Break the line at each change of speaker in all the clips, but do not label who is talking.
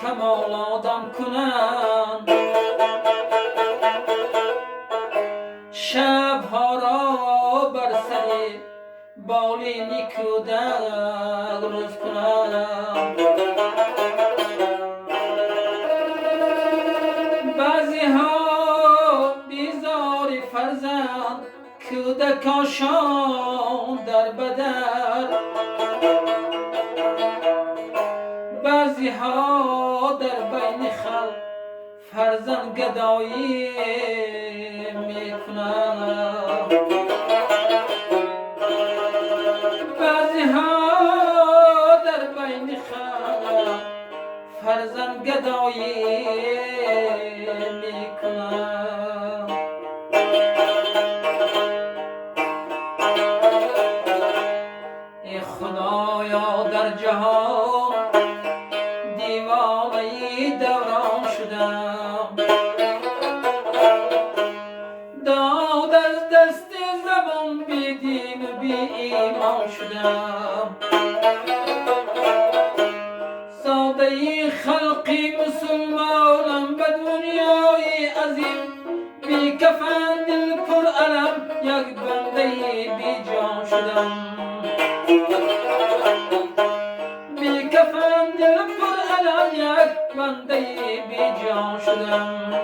کمال آدم کنند، شبها را بر سر بالین کودک روز کنند. بعضی ها بیزار فرزند کودکاشان در بدر، بعضی ها در بین خلق فرزند گدایی میکنند، بعضی ها در بین خلق فرزند گدایی میکنند. ای خدایا در جهان دیوانه دوران شدم، داد از دست زبان بی دین و بی ایمان شدم. ساده خلقی مسلمانم به دنیای عظیم، بی کفن دل پر علم یک بنده بی جان شدم. بی کفن دل پر علم یک بنده بی جان شدم.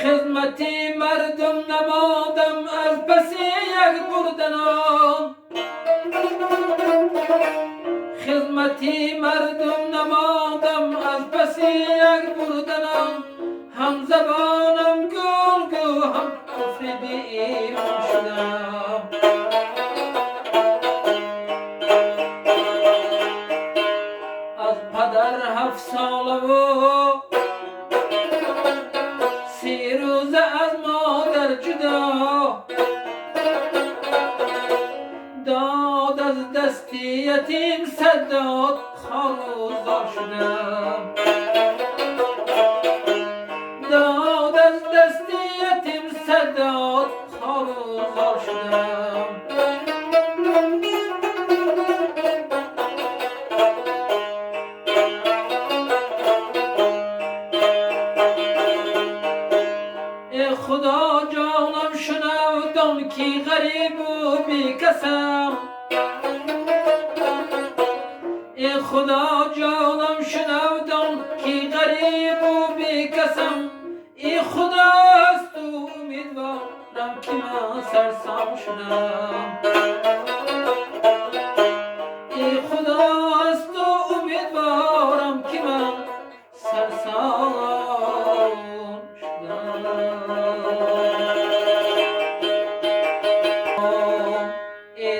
خدمتی مردم نمادم از پس یک بردنام، خدمتی مردم نمادم از پس یک بردنام. هم زبانم گو هم کفر بی ایمان شدم. از پدر 7 ساله و 30 روزه از مادر جدا، داد از دستی یتیم صداد خاروزار شدم. داد از دستی یتیم صداد خاروزار شدم. ای خدا جانم شنودم کی غریب و بی کسم، ای خدا جانم شنودم کی غریب و بی کسم. ای خدا از تو امیدوارم که من سرسام شدم.